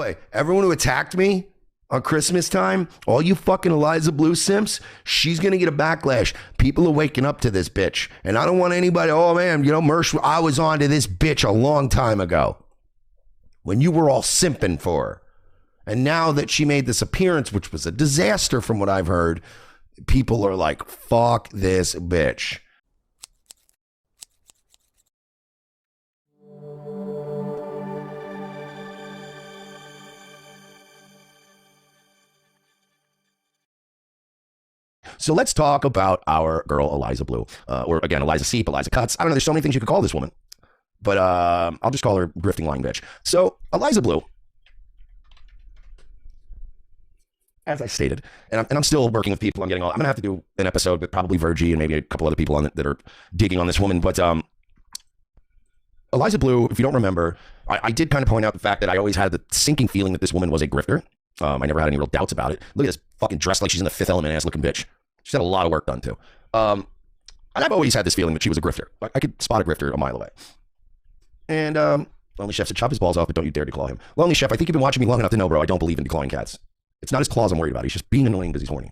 way, everyone who attacked me on Christmas time, all you fucking Eliza Blue simps, she's gonna get a backlash. People are waking up to this bitch. And I don't want anybody, oh man, you know, Mersh, I was on to this bitch a long time ago when you were all simping for her. And now that she made this appearance, which was a disaster from what I've heard, people are like, fuck this bitch. So let's talk about our girl, Eliza Blue. Or again, Eliza Seep, Eliza Cuts. I don't know, there's so many things you could call this woman. But I'll just call her grifting lying bitch. So Eliza Blue, as I stated, and I'm still working with people. I'm going to have to do an episode with probably Virgie and maybe a couple other people on it that are digging on this woman. But Eliza Blue, if you don't remember, I did kind of point out the fact that I always had the sinking feeling that this woman was a grifter. I never had any real doubts about it. Look at this fucking dress like she's in the Fifth Element ass looking bitch. She's had a lot of work done too. And I've always had this feeling that she was a grifter. I could spot a grifter a mile away. And Lonely Chef said, chop his balls off, but don't you dare declaw him. Lonely Chef, I think you've been watching me long enough to know, bro, I don't believe in declawing cats. It's not his claws I'm worried about. He's just being annoying because he's horny.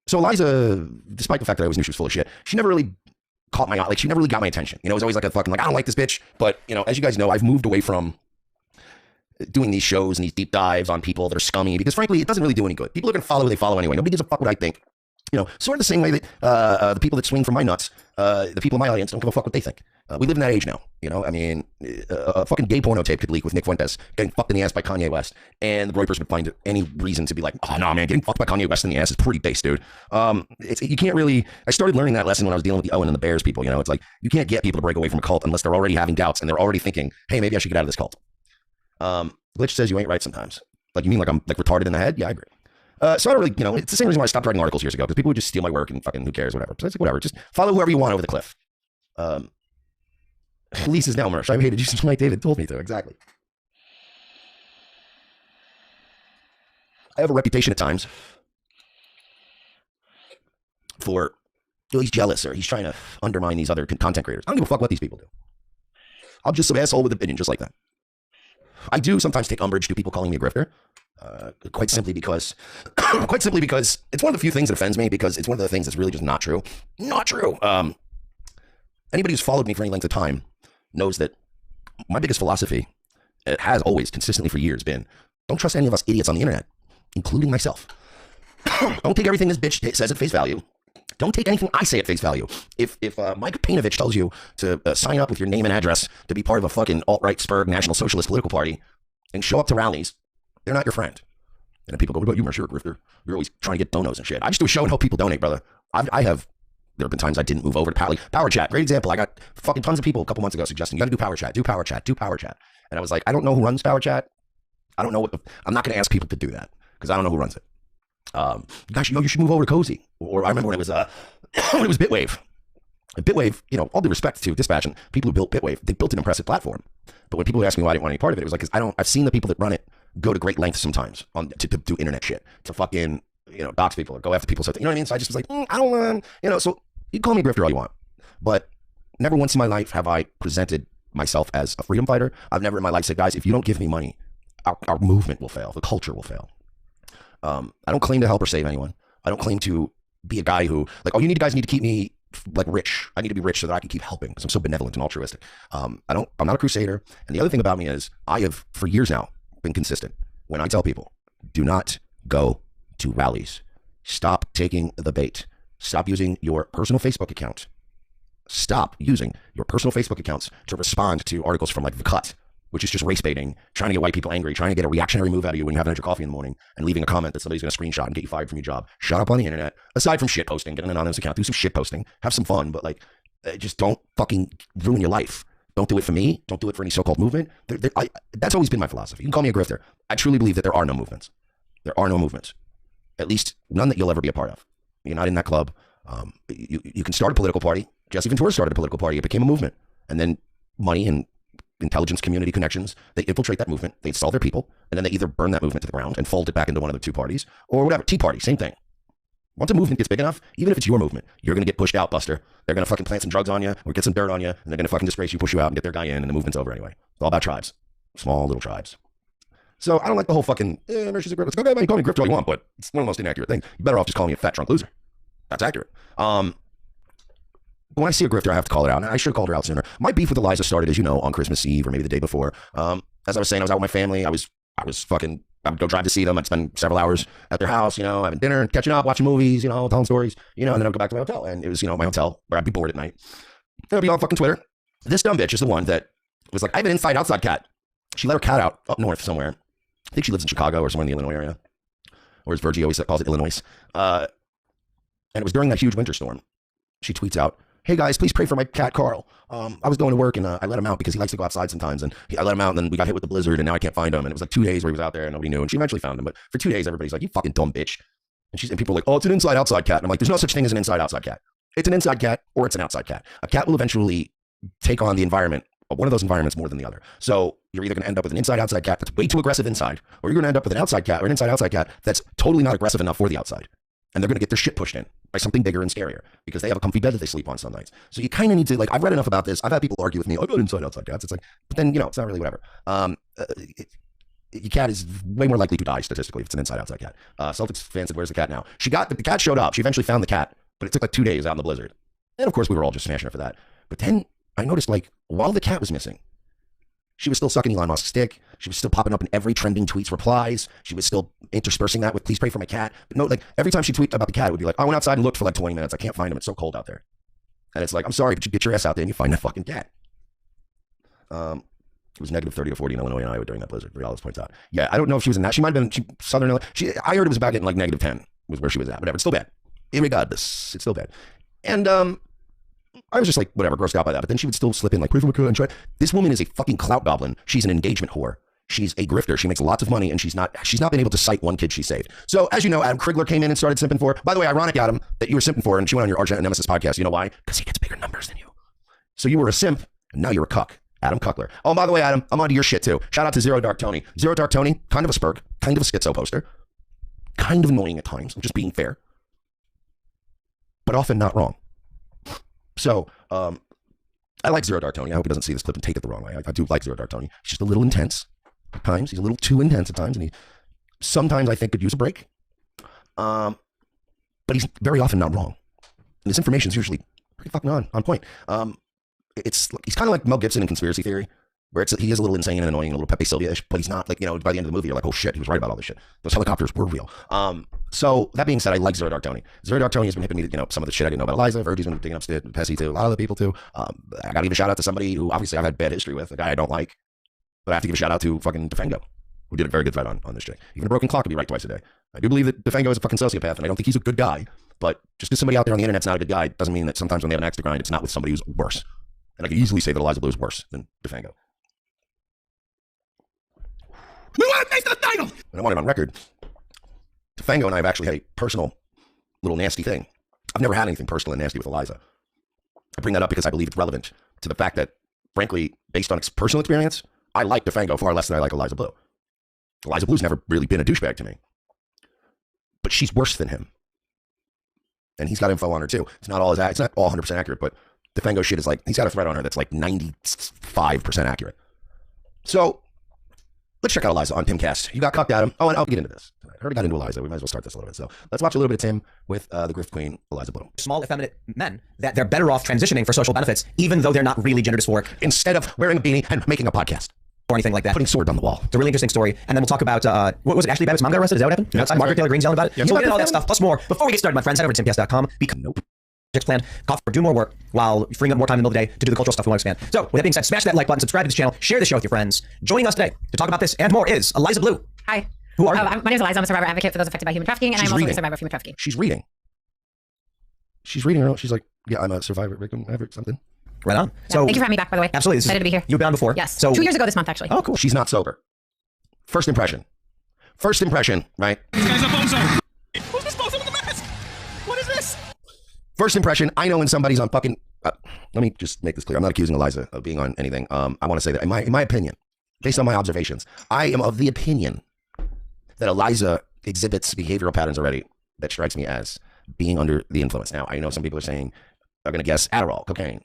So Eliza, despite the fact that I always knew she was full of shit, she never really caught my eye. Like, she never really got my attention. You know, it was always like a fucking, like, I don't like this bitch. But, you know, as you guys know, I've moved away from doing these shows and these deep dives on people that are scummy because, frankly, it doesn't really do any good. People are going to follow who they follow anyway. Nobody gives a fuck what I think. You know, sort of the same way that the people that swing from my nuts, the people in my audience don't give a fuck what they think. We live in that age now, you know? I mean, a fucking gay porno tape could leak with Nick Fuentes getting fucked in the ass by Kanye West, and the Reuters would find any reason to be like, oh, no, man, getting fucked by Kanye West in the ass is pretty base, dude. You can't really... I started learning that lesson when I was dealing with the Owen and the Bears people, you know? It's like, you can't get people to break away from a cult unless they're already having doubts and they're already thinking, hey, maybe I should get out of this cult. Glitch says you ain't right sometimes. Like, you mean like I'm like retarded in the head? Yeah, I agree. So I don't really, you know, it's the same reason why I stopped writing articles years ago, because people would just steal my work and fucking who cares, whatever. So it's like, whatever, just follow whoever you want over the cliff. Lisa's now Mersh. I hated you since Mike David told me to, exactly. I have a reputation at times for, you know, he's jealous or he's trying to undermine these other content creators. I don't give a fuck what these people do. I'm just some asshole with an opinion, just like that. I do sometimes take umbrage to people calling me a grifter. Quite simply because it's one of the few things that offends me, because it's one of the things that's really just not true. Not true. Anybody who's followed me for any length of time knows that my biggest philosophy, it has always consistently for years been, don't trust any of us idiots on the internet, including myself. Don't take everything this bitch says at face value. Don't take anything I say at face value. If Mike Painovich tells you to sign up with your name and address to be part of a fucking alt-right spurred National Socialist political party and show up to rallies, they're not your friend. And then people go, what about you, Mersh? You're a grifter. You're always trying to get donos and shit. I just do a show and help people donate, brother. There have been times I didn't move over to Power Chat. Great example. I got fucking tons of people a couple months ago suggesting, you gotta do Power Chat, do Power Chat, do Power Chat. And I was like, I don't know who runs Power Chat. I don't know I'm not gonna ask people to do that because I don't know who runs it. Gosh, you should move over to Cozy. Or I remember when it was Bitwave. And Bitwave, you know, all due respect to Dispatch and people who built Bitwave, they built an impressive platform. But when people would ask me why I didn't want any part of it, it was like, because I've seen the people that run it go to great lengths sometimes to do internet shit, to fucking, you know, dox people or go after people. So, you know what I mean? So I just was like, I don't want, you know, so you call me grifter all you want. But never once in my life have I presented myself as a freedom fighter. I've never in my life said, guys, if you don't give me money, our movement will fail. The culture will fail. I don't claim to help or save anyone. I don't claim to be a guy who, like, oh, you guys need to keep me like rich. I need to be rich so that I can keep helping because I'm so benevolent and altruistic. I'm not a crusader. And the other thing about me is I have for years now been consistent when I tell people, do not go to rallies. Stop taking the bait. Stop using your personal Facebook account. Stop using your personal Facebook accounts to respond to articles from like The Cut, which is just race baiting, trying to get white people angry, trying to get a reactionary move out of you when you haven't had your coffee in the morning, and leaving a comment that somebody's going to screenshot and get you fired from your job. Shut up on the internet. Aside from shit posting, get an anonymous account, do some shit posting, have some fun, but like, just don't fucking ruin your life. Don't do it for me. Don't do it for any so-called movement. That's always been my philosophy. You can call me a grifter. I truly believe that there are no movements. There are no movements. At least none that you'll ever be a part of. You're not in that club. You can start a political party. Jesse Ventura started a political party. It became a movement. And then money and intelligence community connections, they infiltrate that movement. They install their people. And then they either burn that movement to the ground and fold it back into one of the two parties or whatever. Tea Party, same thing. Once a movement gets big enough, even if it's your movement, you're going to get pushed out, Buster. They're going to fucking plant some drugs on you or get some dirt on you, and they're going to fucking disgrace you, push you out, and get their guy in, and the movement's over anyway. It's all about tribes. Small little tribes. So I don't like the whole fucking, Mersh is a grifter. It's okay, man, you call me grifter all you want, but it's one of the most inaccurate things. You're better off just calling me a fat drunk loser. That's accurate. But when I see a grifter, I have to call it out. And I should have called her out sooner. My beef with Eliza started, as you know, on Christmas Eve or maybe the day before. As I was saying, I was out with my family. I would go drive to see them. I'd spend several hours at their house, having dinner, catching up, watching movies, telling stories, and then I'd go back to my hotel. And it was, my hotel where I'd be bored at night. And I'd be on fucking Twitter. This dumb bitch is the one that was like, I have an inside-outside cat. She let her cat out up north somewhere. I think she lives in Chicago or somewhere in the Illinois area. Or as Virgie always calls it, Illinois. And it was during that huge winter storm. She tweets out, hey guys, please pray for my cat, Carl. I was going to work and I let him out because he likes to go outside sometimes. And I let him out and then we got hit with the blizzard and now I can't find him. And it was like 2 days where he was out there and nobody knew. And she eventually found him. But for 2 days, everybody's like, you fucking dumb bitch. And people are like, oh, it's an inside-outside cat. And I'm like, there's no such thing as an inside-outside cat. It's an inside cat or it's an outside cat. A cat will eventually take on the environment, one of those environments more than the other. So you're either going to end up with an inside-outside cat that's way too aggressive inside, or you're going to end up with an outside cat or an inside-outside cat that's totally not aggressive enough for the outside. And they're going to get their shit pushed in by something bigger and scarier because they have a comfy bed that they sleep on some nights. So you kind of need to, I've read enough about this. I've had people argue with me, I've got inside-outside cats. It's like, but then, it's not really whatever. Your cat is way more likely to die statistically if it's an inside-outside cat. Celtics fan said, where's the cat now? The cat showed up. She eventually found the cat, but it took like 2 days out in the blizzard. And of course, we were all just smashing her for that. But then I noticed, while the cat was missing, she was still sucking Elon Musk's dick. She was still popping up in every trending tweet's replies. She was still interspersing that with, please pray for my cat. But no, every time she tweeted about the cat, it would be like, I went outside and looked for 20 minutes. I can't find him. It's so cold out there. And it's like, I'm sorry, but you get your ass out there and you find that fucking cat. It was negative 30 or 40 in Illinois and Iowa during that blizzard, Rialis points out. Yeah, I don't know if she was in that. She might have been Southern Illinois. I heard it was about getting negative 10 was where she was at. Whatever, it's still bad. Irregardless, it's still bad. And I was just whatever, grossed out by that. But then she would still slip in pray for my cat and try. This woman is a fucking clout goblin. She's an engagement whore. She's a grifter. She makes lots of money and she's not been able to cite one kid she saved. So as you know, Adam Krigler came in and started simping for her. By the way, ironic, Adam, that you were simping for her and she went on your Arch Nemesis podcast. You know why? Because he gets bigger numbers than you. So you were a simp and now you're a cuck. Adam Cuckler. Oh, by the way, Adam, I'm onto your shit too. Shout out to Zero Dark Tony. Zero Dark Tony, kind of a spurk, kind of a schizo poster, kind of annoying at times. I'm just being fair, but often not wrong. So, I like Zero Dark Tony. I hope he doesn't see this clip and take it the wrong way. I do like Zero Dark Tony. He's just a little intense at times. He's a little too intense at times, and he sometimes I think could use a break. But he's very often not wrong. And his information is usually pretty fucking on point. He's kind of like Mel Gibson in Conspiracy Theory, where he is a little insane and annoying and a little Pepe Sylvia-ish, but he's not by the end of the movie, you're like, oh shit, he was right about all this shit. Those helicopters were real. So that being said, I like Zero Dark Tony. Zero Dark Tony has been hitting me, some of the shit I didn't know about Eliza. Virgie's been digging up shit, Pessy too, a lot of other people too. I gotta give a shout out to somebody who obviously I've had bad history with, a guy I don't like, but I have to give a shout out to fucking Defengo, who did a very good fight on this chick. Even a broken clock could be right twice a day. I do believe that Defengo is a fucking sociopath, and I don't think he's a good guy, but just because somebody out there on the internet's not a good guy doesn't mean that sometimes when they have an axe to grind, it's not with somebody who's worse. And I can easily say that Eliza Blue is worse than Defengo. We want to face the title! And I want it on record. Defengo and I have actually had a personal little nasty thing. I've never had anything personal and nasty with Eliza. I bring that up because I believe it's relevant to the fact that, frankly, based on personal experience, I like Defengo far less than I like Eliza Blue. Eliza Blue's never really been a douchebag to me. But she's worse than him. And he's got info on her too. It's not all 100% accurate, but Defengo shit is he's got a thread on her that's 95% accurate. So, let's check out Eliza on TImcast. You got cucked, Adam. Oh, and I'll get into this. I already got into Eliza. We might as well start this a little bit. So, let's watch a little bit of Tim with the grift queen, Eliza Blue. Small, effeminate men, that they're better off transitioning for social benefits, even though they're not really gender dysphoric. Instead of wearing a beanie and making a podcast. Or anything like that. Putting sword on the wall. It's a really interesting story. And then we'll talk about, what was it, Ashley Babbitt's mom got arrested? Is that what happened? Yep. Margaret Taylor Greene's yelling about it? Yep. So we'll get all that stuff, plus more. Before we get started, my friends, head over to TImcast.com. Nope. Plan, cough, or do more work while freeing up more time in the middle of the day to do the cultural stuff we want to expand. So, with that being said, smash that like button, subscribe to this channel, share the show with your friends. Joining us today to talk about this and more is Eliza Blue. Hi. Who are you? My name is Eliza. I'm a survivor advocate for those affected by human trafficking, and I'm also a survivor of human trafficking. She's reading. She's reading her own. She's like, yeah, I'm a survivor, victim, something. Right on. Yeah. So, thank you for having me back, by the way. Absolutely. Excited to be here. You've been on before. Yes. So 2 years ago this month, actually. Oh, cool. She's not sober. First impression, right? This guy's a bozo. Who's this bozo with the mask? What is this? First impression, I know when somebody's on fucking... let me just make this clear. I'm not accusing Eliza of being on anything. I want to say that in my opinion, based on my observations, I am of the opinion that Eliza exhibits behavioral patterns already that strikes me as being under the influence. Now, I know some people are saying, they're going to guess Adderall, cocaine.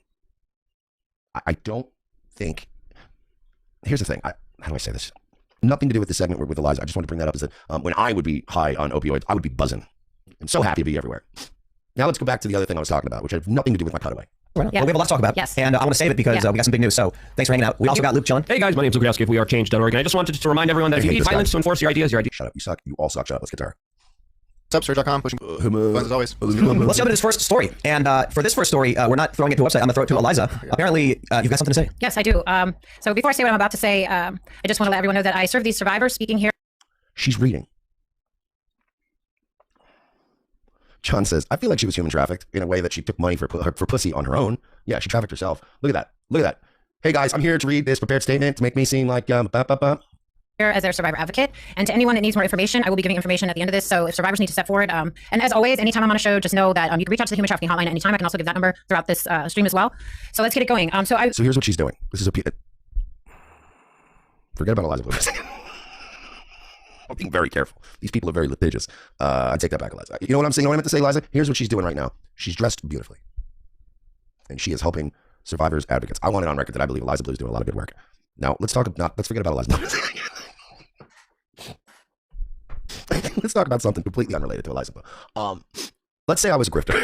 I don't think... Here's the thing. how do I say this? Nothing to do with the segment with Eliza. I just want to bring that up is that when I would be high on opioids, I would be buzzing. I'm so happy to be everywhere. Now let's go back to the other thing I was talking about, which had nothing to do with my cutaway. Right Yeah. Well, we have a lot to talk about. Yes. And I want to save it because we got some big news. So thanks for hanging out. We also got Luke chilling. Hey guys, my name's Luke of wearechange.org, and I just wanted to remind everyone that if you need violence to enforce your ideas, Shut up. You suck. You all suck. Shut up. Let's get to her. What's up, Surge.com? Pushing buttons as always. Let's jump into this first story. And for this first story, we're not throwing it to a website. I'm going to throw it to Eliza. Apparently, you've got something to say. Yes, I do. So before I say what I'm about to say, I just want to let everyone know that I serve these survivors speaking here. She's reading. John says, I feel like she was human trafficked in a way that she took money for pussy on her own. Yeah, she trafficked herself. Look at that. Look at that. Hey guys, I'm here to read this prepared statement to make me seem like As their survivor advocate, and to anyone that needs more information, I will be giving information at the end of this. So if survivors need to step forward, and as always, anytime I'm on a show, just know that you can reach out to the human trafficking hotline at any time. I can also give that number throughout this stream as well. So let's get it going. So here's what she's doing. This is forget about Eliza Blue for a second. I'm being very careful. These people are very litigious. I take that back, Eliza. You know what I'm saying? You know what I meant to say, Eliza? Here's what she's doing right now. She's dressed beautifully, and she is helping survivors advocates. I want it on record that I believe Eliza Blue is doing a lot of good work. Now let's forget about Eliza Blue. Let's talk about something completely unrelated to Eliza Blue. Let's say I was a grifter.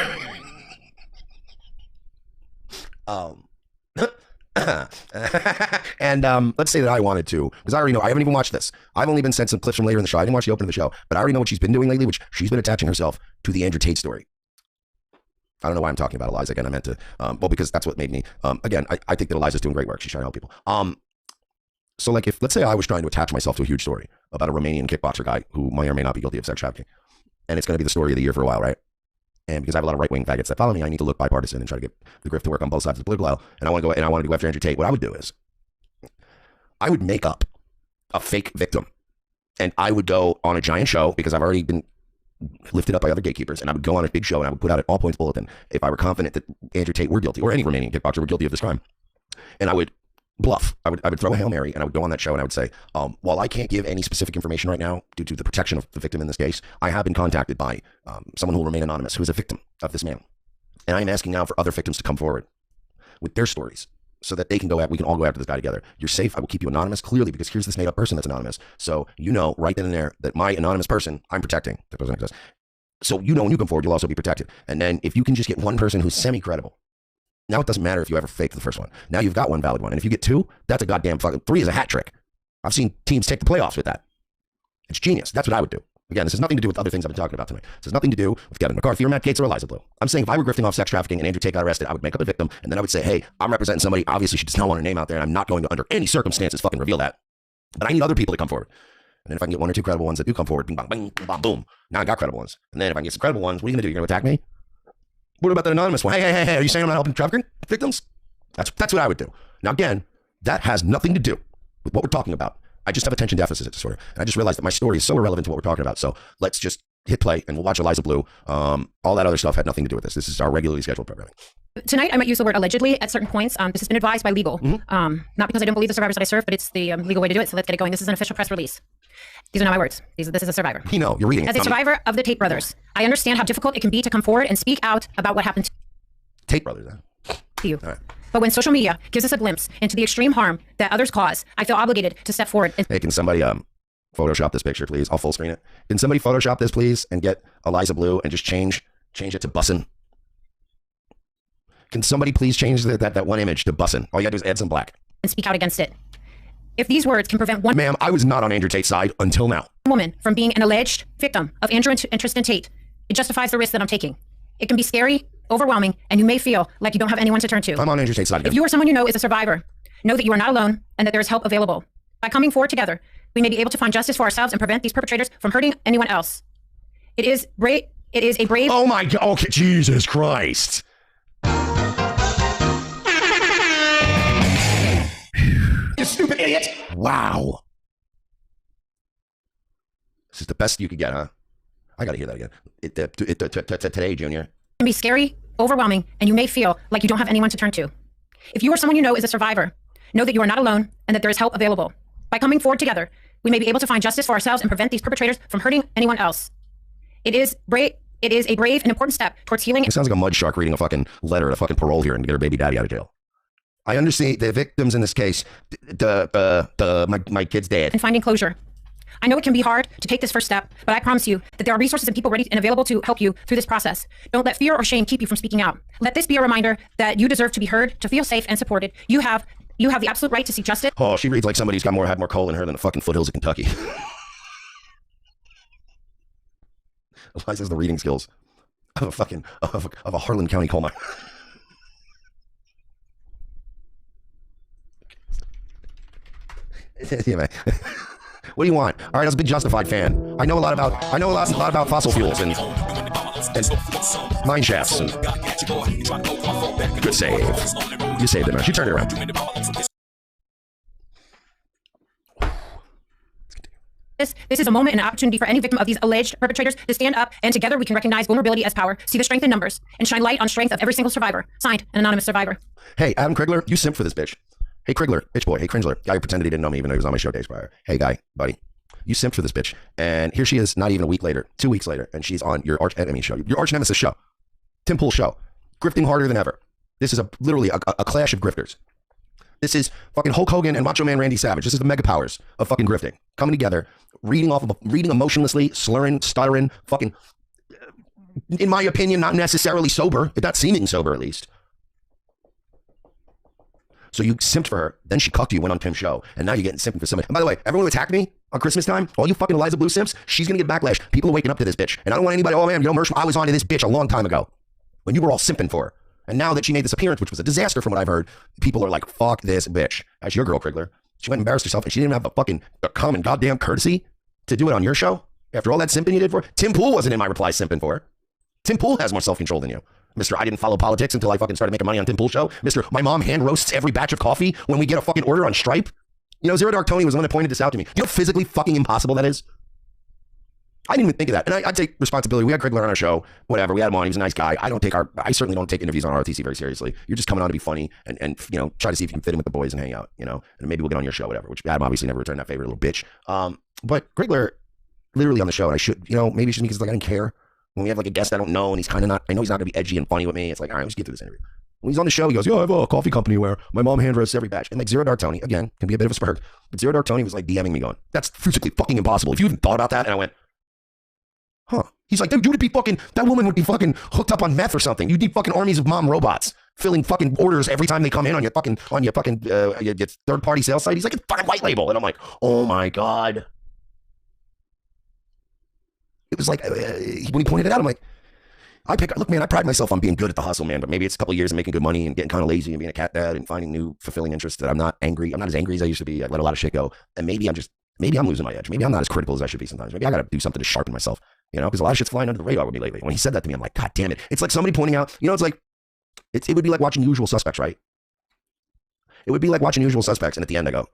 And let's say that I wanted to, because I already know, I haven't even watched this. I've only been sent some clips from later in the show. I didn't watch the opening of the show, but I already know what she's been doing lately, which she's been attaching herself to the Andrew Tate story. I don't know why I'm talking about Eliza again. I meant to, well, because that's what made me, again, I think that Eliza's doing great work. She's trying to help people. So like let's say I was trying to attach myself to a huge story about a Romanian kickboxer guy who may or may not be guilty of sex trafficking. And it's going to be the story of the year for a while, right? And because I have a lot of right-wing faggots that follow me, I need to look bipartisan and try to get the grift to work on both sides of the political aisle. And I want to go after Andrew Tate. What I would do is I would make up a fake victim. And I would go on a giant show because I've already been lifted up by other gatekeepers. And I would go on a big show and I would put out an all points bulletin if I were confident that Andrew Tate were guilty or any Romanian kickboxer were guilty of this crime. And I would bluff. I would throw a Hail Mary and I would go on that show and I would say, while I can't give any specific information right now due to the protection of the victim in this case, I have been contacted by someone who will remain anonymous who is a victim of this man. And I'm asking now for other victims to come forward with their stories so that we can all go after this guy together. You're safe. I will keep you anonymous clearly because here's this made up person that's anonymous. So you know right then and there that my anonymous person, I'm protecting. That doesn't exist. So you know when you come forward, you'll also be protected. And then if you can just get one person who's semi-credible, now it doesn't matter if you ever faked the first one. Now you've got one valid one. And if you get two, that's a goddamn fucking 3 is a hat trick. I've seen teams take the playoffs with that. It's genius. That's what I would do. Again, this has nothing to do with other things I've been talking about tonight. This has nothing to do with Kevin McCarthy or Matt Gaetz or Eliza Blue. I'm saying if I were grifting off sex trafficking and Andrew Tate got arrested, I would make up a victim and then I would say, hey, I'm representing somebody. Obviously, she does not want her name out there and I'm not going to under any circumstances fucking reveal that. But I need other people to come forward. And then if I can get 1 or 2 credible ones that do come forward, bing, bang, bang, bang, boom. Now I got credible ones. And then if I can get some credible ones, what are you going to do? You're going to attack me? What about the anonymous one? Hey, are you saying I'm not helping trafficking victims? That's what I would do. Now, again, that has nothing to do with what we're talking about. I just have attention deficit disorder. And I just realized that my story is so irrelevant to what we're talking about. So let's just hit play and we'll watch Eliza Blue. All that other stuff had nothing to do with this. This is our regularly scheduled programming. Tonight, I might use the word allegedly at certain points. This has been advised by legal. Not because I don't believe the survivors that I serve, but it's the legal way to do it. So let's get it going. This is an official press release. These are not my words. This is a survivor. You know, you're reading it. As a survivor of the Tate brothers, I understand how difficult it can be to come forward and speak out about what happened Tate brothers, then. to you. All right. But when social media gives us a glimpse into the extreme harm that others cause, I feel obligated to step forward. Hey, can somebody Photoshop this picture, please? I'll full screen it. Can somebody Photoshop this, please, and get Eliza Blue and just change it to bussin'? Can somebody please change that one image to bussin'? All you gotta do is add some black. And speak out against it. If these words can prevent one Ma'am, I was not on Andrew Tate's side until now. woman from being an alleged victim of Andrew and Tristan Tate, it justifies the risk that I'm taking. It can be scary, overwhelming, and you may feel like you don't have anyone to turn to. I'm on Andrew Tate's side again. If you or someone you know is a survivor, know that you are not alone and that there is help available. By coming forward together, we may be able to find justice for ourselves and prevent these perpetrators from hurting anyone else. It is a brave. Oh my God! Okay, Jesus Christ! You stupid idiot! Wow. This is the best you could get, huh? I gotta hear that again. Today, Junior. It can be scary, overwhelming, and you may feel like you don't have anyone to turn to. If you or someone you know is a survivor, know that you are not alone and that there is help available. By coming forward together, we may be able to find justice for ourselves and prevent these perpetrators from hurting anyone else. It is a brave and important step towards healing. It sounds like a mud shark reading a fucking letter to fucking parole here and get her baby daddy out of jail. I understand the victims in this case, my kid's dad. And finding closure. I know it can be hard to take this first step, but I promise you that there are resources and people ready and available to help you through this process. Don't let fear or shame keep you from speaking out. Let this be a reminder that you deserve to be heard, to feel safe and supported. You have the absolute right to seek justice. Oh, she reads like somebody who's had more coal in her than the fucking foothills of Kentucky. Eliza has the reading skills of a Harlan County coal mine. Yeah, man. What do you want? All right, I was a big Justified fan. I know a lot about fossil fuels and mine shafts. And good save. You saved it, man. She turned it around. This is a moment and an opportunity for any victim of these alleged perpetrators to stand up, and together we can recognize vulnerability as power, see the strength in numbers, and shine light on strength of every single survivor. Signed, an anonymous survivor. Hey, Adam Krigler, you simp for this bitch. Hey, Krigler, bitch boy. Hey, Cringler, guy who pretended he didn't know me even though he was on my show days prior. Hey, guy, buddy. You simped for this bitch. And here she is not even a week later, 2 weeks later, and she's on your arch enemy show, your arch nemesis show, Tim Pool's show, grifting harder than ever. This is literally a clash of grifters. This is fucking Hulk Hogan and Macho Man Randy Savage. This is the mega powers of fucking grifting coming together, reading emotionlessly, slurring, stuttering, fucking, in my opinion, not necessarily sober, not seeming sober at least. So you simped for her, then she cucked you, went on Tim's show, and now you're getting simping for somebody. And by the way, everyone who attacked me on Christmas time, all you fucking Eliza Blue simps, she's gonna get backlash. People are waking up to this bitch. And I don't want anybody, oh man, Mersh, I was onto this bitch a long time ago when you were all simping for her. And now that she made this appearance, which was a disaster from what I've heard, people are like, fuck this bitch. That's your girl, Krigler. She went and embarrassed herself, and she didn't have the common goddamn courtesy to do it on your show after all that simping you did for her. Tim Pool wasn't in my reply simping for her. Tim Pool has more self-control than you. Mr. I didn't follow politics until I fucking started making money on Tim Pool's show. Mr. My mom hand roasts every batch of coffee when we get a fucking order on Stripe. You know, Zero Dark Tony was the one that pointed this out to me. You know how physically fucking impossible that is? I didn't even think of that. And I take responsibility. We had Krigler on our show, whatever. We had him on. He was a nice guy. I certainly don't take interviews on ROTC very seriously. You're just coming on to be funny and you know, try to see if you can fit in with the boys and hang out, you know, and maybe we'll get on your show, whatever, which Adam obviously never returned that favor, little bitch. But Krigler literally on the show, and I should, you know, maybe it's because like I didn't care. When we have like a guest I don't know and he's kind of not, I know he's not gonna be edgy and funny with me. It's like, all right, let's get through this interview. When he's on the show, he goes, yo, I have a coffee company where my mom hand roasts every batch. And like Zero Dark Tony, again, can be a bit of a spurg, but Zero Dark Tony was like DMing me going, that's physically fucking impossible. If you even thought about that, and I went, huh. He's like, dude, you would be fucking, that woman would be fucking hooked up on meth or something. You'd need fucking armies of mom robots filling fucking orders every time they come in on your third party sales site. He's like, it's fucking white label. And I'm like, oh my God. It was like, when he pointed it out, I'm like, look, man, I pride myself on being good at the hustle, man, but maybe it's a couple of years of making good money and getting kind of lazy and being a cat dad and finding new fulfilling interests that I'm not angry. I'm not as angry as I used to be. I let a lot of shit go. And maybe I'm losing my edge. Maybe I'm not as critical as I should be sometimes. Maybe I got to do something to sharpen myself, you know, because a lot of shit's flying under the radar with me lately. When he said that to me, I'm like, God damn it. It's like somebody pointing out, you know, it's like, it would be like watching Usual Suspects, right? It would be like watching Usual Suspects. And at the end I go,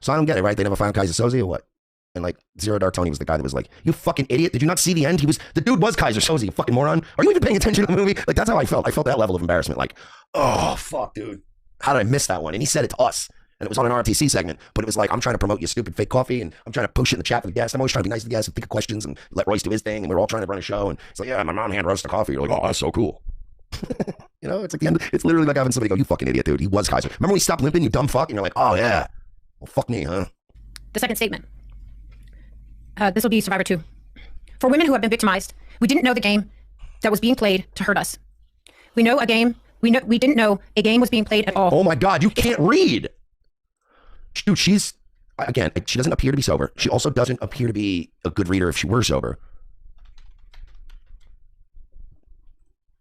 so I don't get it, right? They never found Kaiser Soze or what? And like Zero Dark Tony was the guy that was like, you fucking idiot. Did you not see the end? The dude was Kaiser Soze, you fucking moron. Are you even paying attention to the movie? Like, that's how I felt. I felt that level of embarrassment. Like, oh, fuck, dude. How did I miss that one? And he said it to us. And it was on an RTC segment. But it was like, I'm trying to promote your stupid fake coffee. And I'm trying to push it in the chat for the guests. I'm always trying to be nice to the guests and think of questions and let Royce do his thing. And we're all trying to run a show. And it's like, yeah, my mom hand roasts the coffee. You're like, oh, that's so cool. You know, it's like the end. It's literally like having somebody go, you fucking idiot, dude. He was Kaiser. Remember when he stopped limping, you dumb fuck? And you're like, oh, yeah. Well, fuck me, huh? The second statement. This will be Survivor 2. For women who have been victimized, we didn't know the game that was being played to hurt us. We didn't know a game was being played at all. Oh my God, you can't read. Dude, she doesn't appear to be sober. She also doesn't appear to be a good reader if she were sober.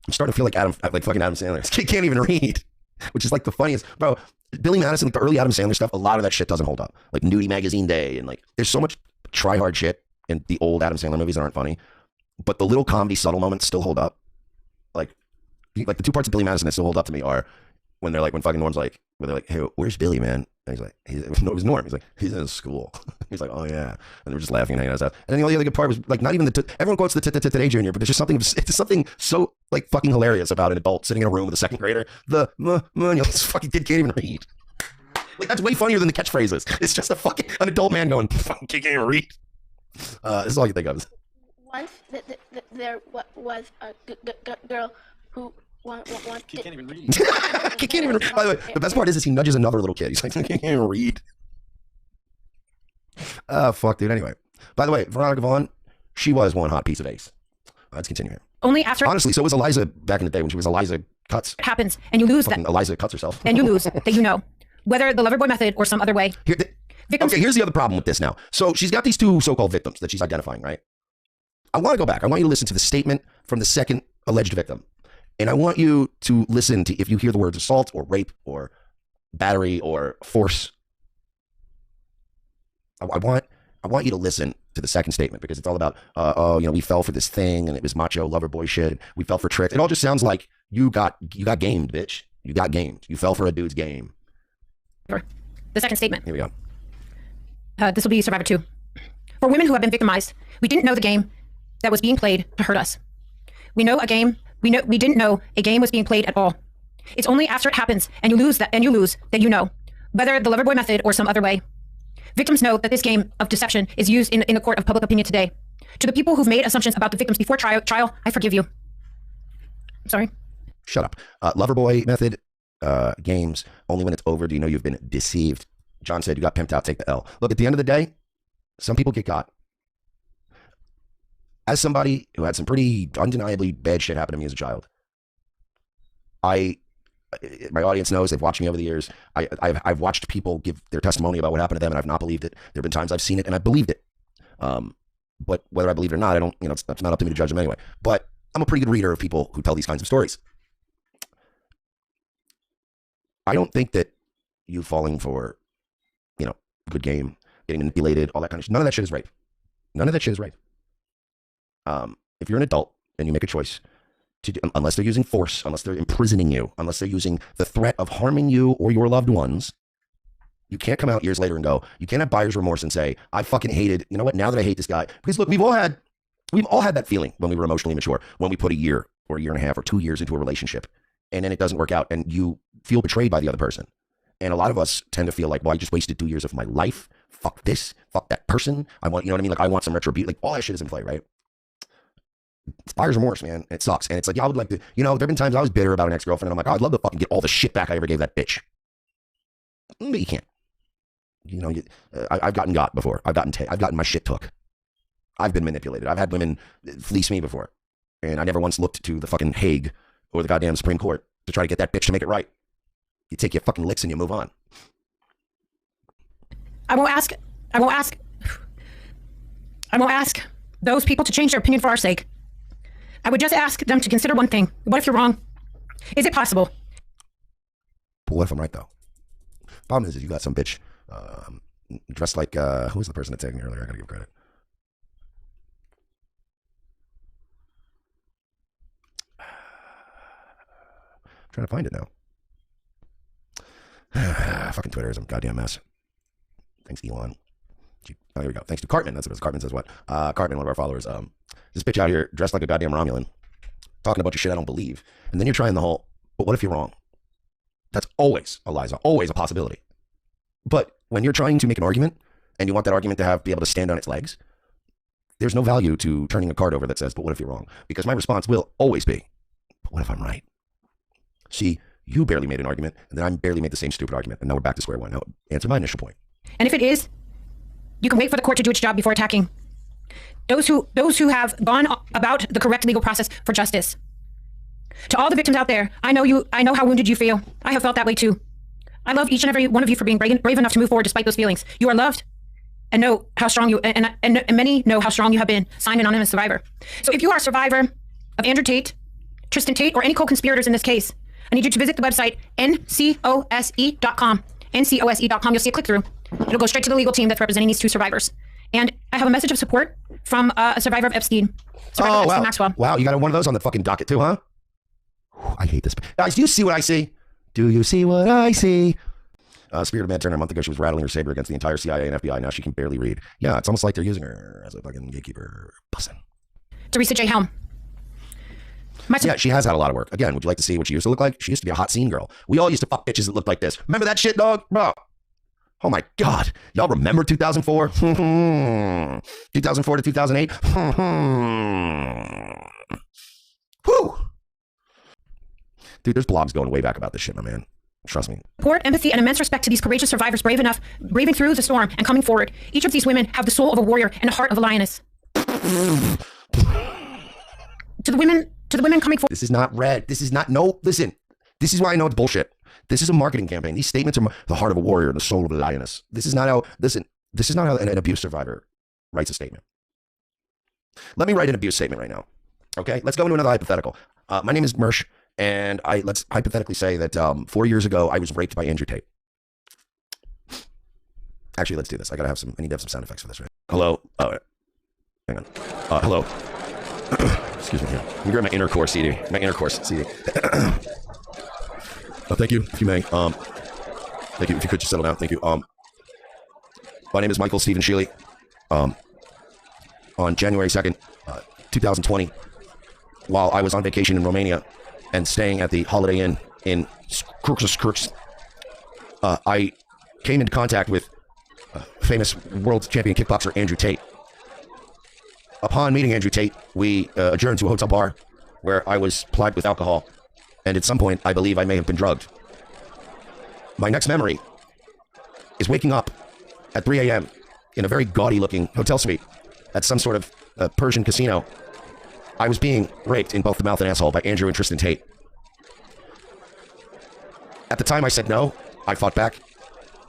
I'm starting to feel like fucking Adam Sandler. She can't even read, which is like the funniest. Bro, Billy Madison, like the early Adam Sandler stuff, a lot of that shit doesn't hold up. Like Nudie Magazine Day, and like there's so much try hard shit in the old Adam Sandler movies that aren't funny, but the little comedy subtle moments still hold up. Like the two parts of Billy Madison that still hold up to me are when fucking Norm's like, when they're like, hey, where's Billy, man? And he's like, it was Norm. He's like, he's in school. He's like, oh yeah. And we're just laughing and hanging out. And then the only other good part was like, not even everyone quotes the Today Junior, but there's just something so like fucking hilarious about an adult sitting in a room with a second grader. This fucking kid can't even read. Like, that's way funnier than the catchphrases. It's just an adult man going, fucking kid can't even read. This is all you think of. Once there was a girl who He can't even read. He can't even. By the way, the best part is he nudges another little kid. He's like, I can't even read. Fuck, dude. Anyway, by the way, Veronica Vaughn, she was one hot piece of ace. Let's continue here. Only after Honestly, so was Eliza back in the day when she was Eliza Cuts. it happens and you lose that. Eliza cuts herself. And you lose that you know. Whether the Loverboy method or some other way. Victims. Okay, here's the other problem with this now. So she's got these two so-called victims that she's identifying, right? I want to go back. I want you to listen to the statement from the second alleged victim. And I want you to listen to if you hear the words assault or rape or battery or force. I want you to listen to the second statement because it's all about, we fell for this thing and it was macho lover boy shit. We fell for tricks. It all just sounds like you got gamed, bitch. You got gamed. You fell for a dude's game. The second statement. Here we go. This will be Survivor 2. For women who have been victimized, we didn't know the game that was being played to hurt us. We didn't know a game was being played at all. It's only after it happens and you lose that you know, whether the Loverboy method or some other way. Victims know that this game of deception is used in the court of public opinion today. To the people who've made assumptions about the victims before trial, I forgive you. I'm sorry. Shut up. Loverboy method games, only when it's over do you know you've been deceived. John said you got pimped out, take the L. Look, at the end of the day, some people get got. As somebody who had some pretty undeniably bad shit happen to me as a child, my audience knows, they've watched me over the years. I've watched people give their testimony about what happened to them, and I've not believed it. There have been times I've seen it and I've believed it. But whether I believe it or not, I don't, it's not up to me to judge them anyway. But I'm a pretty good reader of people who tell these kinds of stories. I don't think that you falling for, good game, getting manipulated, all that kind of shit, none of that shit is rape. None of that shit is rape. If you're an adult and you make a choice to do, unless they're using force, unless they're imprisoning you, unless they're using the threat of harming you or your loved ones, you can't come out years later and go, you can't have buyer's remorse and say, I fucking hated, you know what, now that I hate this guy. Because look, we've all had that feeling when we were emotionally mature, when we put a year or a year and a half or 2 years into a relationship and then it doesn't work out and you feel betrayed by the other person. And a lot of us tend to feel like, well, I just wasted 2 years of my life. Fuck this. Fuck that person. I want, Like, I want some retribution. Like, all that shit is in play, right? It's buyer's remorse, man. It sucks. And it's like, I would like to, there have been times I was bitter about an ex-girlfriend and I'm like, oh, I'd love to fucking get all the shit back I ever gave that bitch. But you can't. I've gotten got before. I've gotten my shit took. I've been manipulated. I've had women fleece me before. And I never once looked to the fucking Hague or the goddamn Supreme Court to try to get that bitch to make it right. You take your fucking licks and you move on. I won't ask those people to change their opinion for our sake. I would just ask them to consider one thing. What if you're wrong? Is it possible? But what if I'm right, though? Problem is you got some bitch dressed like, who was the person that tagged me earlier? I gotta give credit. I'm trying to find it now. Fucking Twitter is a goddamn mess. Thanks, Elon. Oh, here we go. Thanks to Cartman. That's what it is. Cartman says what? Cartman, one of our followers. This bitch out here dressed like a goddamn Romulan, talking about your shit I don't believe. And then you're trying the whole, but what if you're wrong? That's always, Eliza, always a possibility. But when you're trying to make an argument and you want that argument to be able to stand on its legs, there's no value to turning a card over that says, but what if you're wrong? Because my response will always be, but what if I'm right? See, you barely made an argument, and then I barely made the same stupid argument, and now we're back to square one. Now, answer my initial point. And if it is, you can wait for the court to do its job before attacking. Those who have gone about the correct legal process for justice. To all the victims out there, I know how wounded you feel. I have felt that way too. I love each and every one of you for being brave enough to move forward despite those feelings. You are loved, and know how strong you and many know how strong you have been. Signed, Anonymous Survivor. So if you are a survivor of Andrew Tate, Tristan Tate, or any co-conspirators in this case, I need you to visit the website ncose.com. ncose.com. You'll see a click through. It'll go straight to the legal team that's representing these two survivors. And I have a message of support from a survivor of Epstein. Survivor of Epstein wow. Maxwell. Wow, you got one of those on the fucking docket too, huh? I hate this. Guys, do you see what I see? Do you see what I see? Spirit of Matt Turner, a month ago, she was rattling her saber against the entire CIA and FBI. Now she can barely read. Yeah, it's almost like they're using her as a fucking gatekeeper. Bussin'. Teresa J. Helm. Yeah, she has had a lot of work. Again, would you like to see what she used to look like? She used to be a hot scene girl. We all used to fuck bitches that looked like this. Remember that shit, dog? Bro. Oh my God. Y'all remember 2004? 2004 to 2008? Whew. Dude, there's blogs going way back about this shit, my man. Trust me. Support, empathy, and immense respect to these courageous survivors braving through the storm and coming forward. Each of these women have the soul of a warrior and the heart of a lioness. To the women coming forward. This is not red. This is not, no, listen. This is why I know it's bullshit. This is a marketing campaign. These statements are the heart of a warrior and the soul of a lioness. This is not how, listen, this is not how an abuse survivor writes a statement. Let me write an abuse statement right now. Okay, let's go into another hypothetical. My name is Mersh, and let's hypothetically say that 4 years ago I was raped by Andrew Tate. Actually, let's do this. I need to have some sound effects for this, right? Hello. Hang on. Hello. Excuse me. Here. Let me grab my intercourse CD. Thank you, if you may. Thank you, if you could just settle down. Thank you. My name is Michael Stephen Sheely. On January 2nd, 2020, while I was on vacation in Romania and staying at the Holiday Inn in Kirks, I came into contact with famous world champion kickboxer Andrew Tate. Upon meeting Andrew Tate, we adjourned to a hotel bar where I was plied with alcohol, and at some point, I believe I may have been drugged. My next memory is waking up at 3 a.m. in a very gaudy-looking hotel suite at some sort of Persian casino. I was being raped in both the mouth and asshole by Andrew and Tristan Tate. At the time, I said no. I fought back.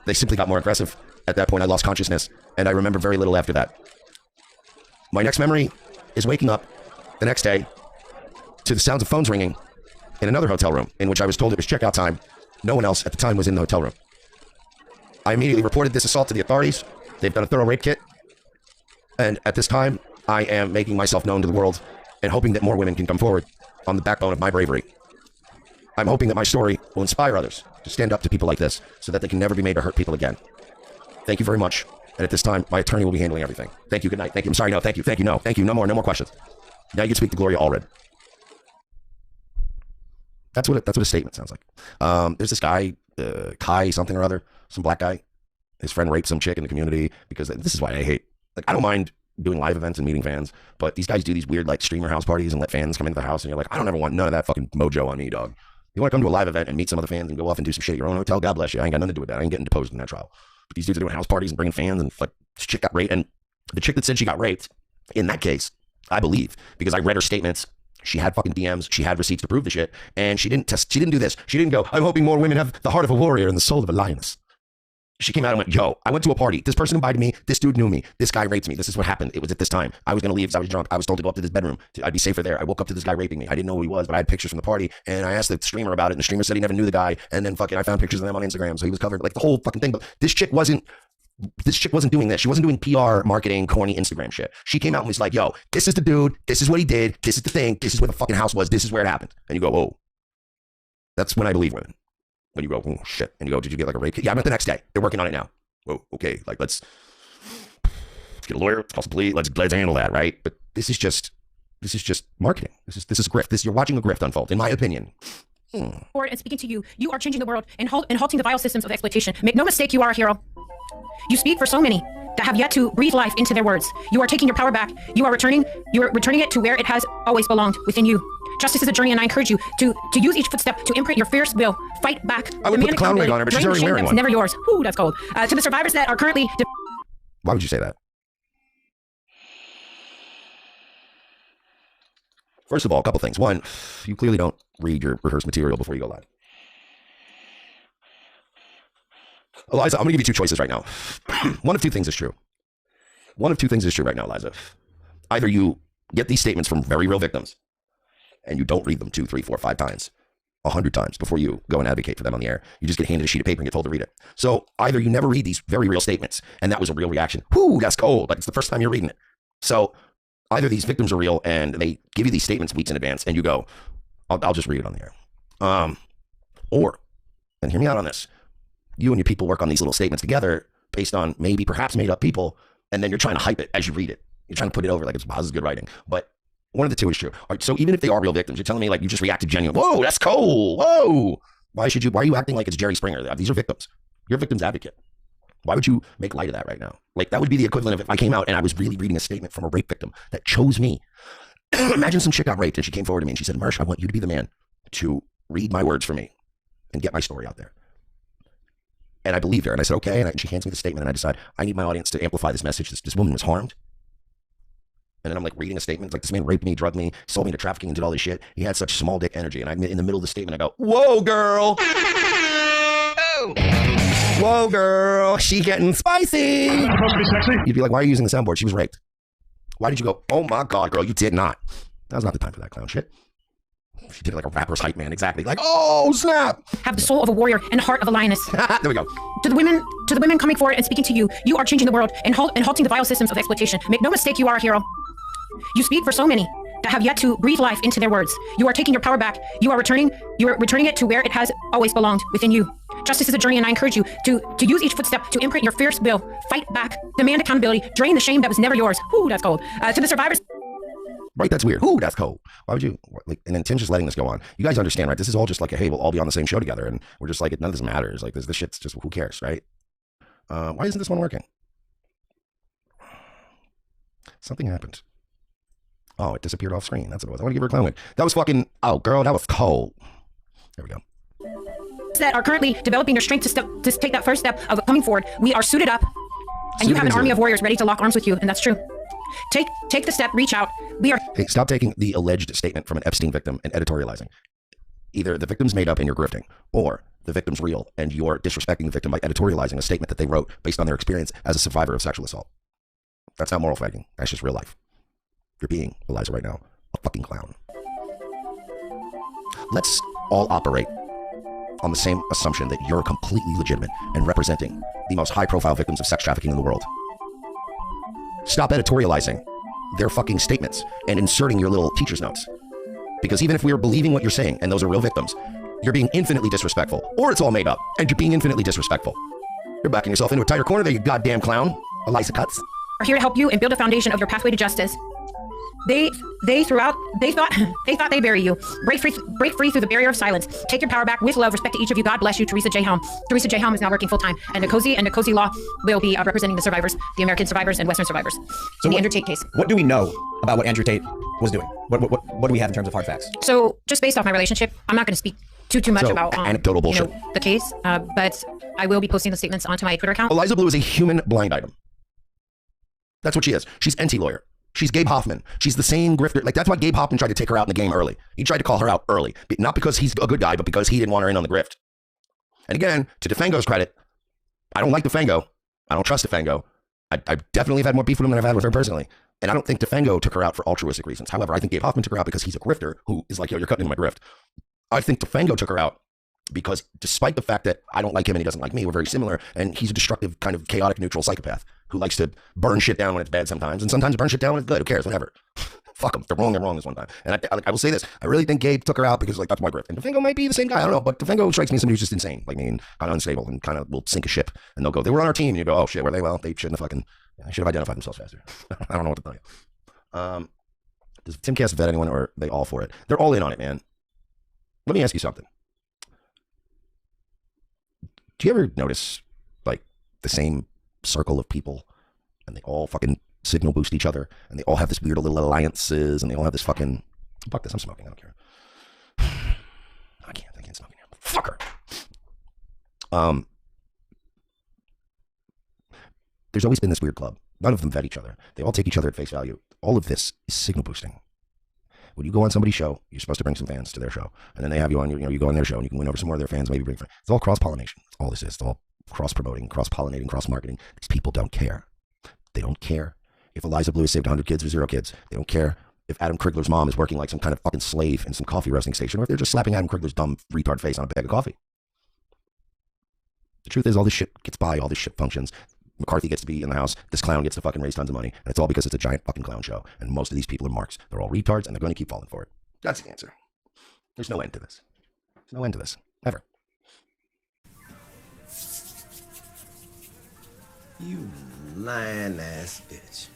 They simply got more aggressive. At that point, I lost consciousness, and I remember very little after that. My next memory is waking up the next day to the sounds of phones ringing in another hotel room in which I was told it was checkout time. No one else at the time was in the hotel room. I immediately reported this assault to the authorities. They've done a thorough rape kit. And at this time, I am making myself known to the world and hoping that more women can come forward on the backbone of my bravery. I'm hoping that my story will inspire others to stand up to people like this so that they can never be made to hurt people again. Thank you very much. And at this time, my attorney will be handling everything. Thank you. Good night. Thank you. I'm sorry. No, thank you. Thank you. No, thank you. No more questions. Now you can speak to Gloria Allred. That's what a statement sounds like. There's this guy, Kai something or other, some black guy. His friend raped some chick in the community because this is why I hate. Like, I don't mind doing live events and meeting fans, but these guys do these weird like streamer house parties and let fans come into the house, and you're like, I don't ever want none of that fucking mojo on me, dog. You want to come to a live event and meet some other fans and go off and do some shit at your own hotel? God bless you. I ain't got nothing to do with that. I ain't getting deposed in that trial. But these dudes are doing house parties and bringing fans, and like, this chick got raped, and the chick that said she got raped, in that case, I believe, because I read her statements. She had fucking DMs. She had receipts to prove the shit, and she didn't do this. She didn't go, I'm hoping more women have the heart of a warrior and the soul of a lioness. She came out and went, yo, I went to a party. This person invited me. This dude knew me. This guy raped me. This is what happened. It was at this time. I was going to leave because I was drunk. I was told to go up to this bedroom. I'd be safer there. I woke up to this guy raping me. I didn't know who he was, but I had pictures from the party. And I asked the streamer about it. And the streamer said he never knew the guy. And then fucking I found pictures of them on Instagram. So he was covered. Like the whole fucking thing. But this chick wasn't doing this. She wasn't doing PR, marketing, corny Instagram shit. She came out and was like, yo, this is the dude. This is what he did. This is the thing. This is where the fucking house was. This is where it happened. And you go, oh, that's when I believe women. When you go, oh, shit. And you go, did you get like a rape kit? Yeah, I met the next day. They're working on it now. Oh, okay, like let's get a lawyer, let's call some police, let's handle that, right? But this is just marketing. This is grift. You're watching a grift unfold, in my opinion. And speaking to you, you are changing the world and halting the vile systems of exploitation. Make no mistake, you are a hero. You speak for so many that have yet to breathe life into their words. You are taking your power back. You are returning it to where it has always belonged, within you. Justice is a journey, and I encourage you to use each footstep to imprint your fierce will. Fight back. I would put the clown wig on her, but she's already wearing one. Never yours. Ooh, that's cold. To the survivors that are currently... Why would you say that? First of all, a couple things. One, you clearly don't read your rehearsed material before you go live. Eliza, I'm going to give you two choices right now. One of two things is true. Right now, Eliza. Either you get these statements from very real victims, and you don't read them 2, 3, 4, 5 times, 100 times before you go and advocate for them on the air. You just get handed a sheet of paper and get told to read it. So either you never read these very real statements, and that was a real reaction. Whoo, that's cold. Like it's the first time you're reading it. So either these victims are real and they give you these statements weeks in advance, and you go, I'll just read it on the air. Or, and hear me out on this, you and your people work on these little statements together based on maybe perhaps made up people, and then you're trying to hype it as you read it. You're trying to put it over like it's, wow, this is good writing. But one of the two is true. All right, so even if they are real victims, you're telling me like you just reacted genuinely. Whoa, that's cold. Whoa. Why are you acting like it's Jerry Springer? These are victims. You're a victim's advocate. Why would you make light of that right now? Like that would be the equivalent of if I came out and I was really reading a statement from a rape victim that chose me. Imagine some chick got raped and she came forward to me and she said, Mersh, I want you to be the man to read my words for me and get my story out there. And I believed her, and I said, okay, and she hands me the statement, and I decide, I need my audience to amplify this message. This woman was harmed. And then I'm like reading a statement, like this man raped me, drugged me, sold me to trafficking, and did all this shit. He had such small dick energy, and I'm in the middle of the statement, I go, whoa, girl. Whoa, girl, she getting spicy. Supposed to be sexy? You'd be like, why are you using the soundboard? She was raped. Why did you go, oh my God, girl, you did not. That was not the time for that clown shit. She did it like a rapper's hype man, exactly. Like, oh, snap. Have the soul of a warrior and the heart of a lioness. There we go. To the women coming forward and speaking to you, you are changing the world and halting the vile systems of exploitation. Make no mistake, you are a hero. You speak for so many that have yet to breathe life into their words. You are taking your power back. You are returning it to where it has always belonged, within you. Justice is a journey, and I encourage you to use each footstep to imprint your fierce will. Fight back, demand accountability, drain the shame that was never yours. Ooh, that's cold. To the survivors. Right, that's weird. Ooh, that's cold. Why would you? Like, and then Tim's just letting this go on. You guys understand, right? This is all just like, hey, we'll all be on the same show together, and we're just like, none of this matters. Like, this shit's just, who cares, right? Why isn't this one working? Something happened. Oh, it disappeared off screen. That's what it was. I want to give her a clown win. That was fucking, oh, girl, that was cold. There we go. That are currently developing their strength to take that first step of coming forward. We are suited up, and you have an army of warriors ready to lock arms with you, and that's true. Take the step, reach out. We are. Hey, stop taking the alleged statement from an Epstein victim and editorializing. Either the victim's made up and you're grifting, or the victim's real and you're disrespecting the victim by editorializing a statement that they wrote based on their experience as a survivor of sexual assault. That's not moral faking. That's just real life. You're being, Eliza, right now, a fucking clown. Let's all operate on the same assumption that you're completely legitimate and representing the most high-profile victims of sex trafficking in the world. Stop editorializing their fucking statements and inserting your little teacher's notes. Because even if we are believing what you're saying, and those are real victims, you're being infinitely disrespectful. Or it's all made up, and you're being infinitely disrespectful. You're backing yourself into a tighter corner there, you goddamn clown. Eliza Cuts. Are here to help you and build a foundation of your pathway to justice. They thought they'd bury you. Break free through the barrier of silence. Take your power back with love. Respect to each of you. God bless you, Teresa J. Helm. Teresa J. Helm is now working full time, and Nkosi Law will be representing the survivors, the American survivors and Western survivors, in the Andrew Tate case. What do we know about what Andrew Tate was doing? What do we have in terms of hard facts? So, just based off my relationship, I'm not going to speak too much about anecdotal bullshit. The case, but I will be posting the statements onto my Twitter account. Eliza Blue is a human blind item. That's what she is. She's anti-lawyer. She's Gabe Hoffman. She's the same grifter. Like, that's why Gabe Hoffman tried to take her out in the game early. He tried to call her out early. Not because he's a good guy, but because he didn't want her in on the grift. And again, to Defengo's credit, I don't like Defengo. I don't trust Defengo. I definitely have had more beef with him than I've had with her personally. And I don't think Defengo took her out for altruistic reasons. However, I think Gabe Hoffman took her out because he's a grifter who is like, yo, you're cutting into my grift. I think Defengo took her out because despite the fact that I don't like him and he doesn't like me, we're very similar, and he's a destructive, kind of chaotic, neutral psychopath who likes to burn shit down when it's bad sometimes, and sometimes burn shit down when it's good. Who cares? Whatever. Fuck them. They're wrong this one time. And I will say this. I really think Gabe took her out because, like, that's my grift. And Defengo might be the same guy. I don't know. But Defengo strikes me as somebody who's just insane. Like, kind of unstable and kind of will sink a ship. And they'll go, they were on our team. And you go, oh, shit, were they? Well, they shouldn't have fucking, I should have identified themselves faster. I don't know what to tell you. Does TImcast vet anyone, or are they all for it? They're all in on it, man. Let me ask you something. Do you ever notice, like, the same circle of people, and they all fucking signal boost each other, and they all have this weird little alliances, and they all have this fucking, fuck this, I'm smoking, I don't care. I can't smoke anymore. Fucker. There's always been this weird club. None of them vet each other. They all take each other at face value. All of this is signal boosting. When you go on somebody's show, you're supposed to bring some fans to their show, and then they have you on. You go on their show, and you can win over some more of their fans. Maybe bring friends. It's all cross pollination. That's all this is. It's all cross promoting, cross pollinating, cross marketing. These people don't care. They don't care if Eliza Blue has saved 100 kids or 0 kids. They don't care if Adam Krigler's mom is working like some kind of fucking slave in some coffee roasting station, or if they're just slapping Adam Krigler's dumb retard face on a bag of coffee. The truth is, all this shit gets by. All this shit functions. McCarthy gets to be in the house. This clown gets to fucking raise tons of money. And it's all because it's a giant fucking clown show. And most of these people are marks. They're all retards, and they're going to keep falling for it. That's the answer. There's no end to this. There's no end to this. Ever. You lying ass bitch.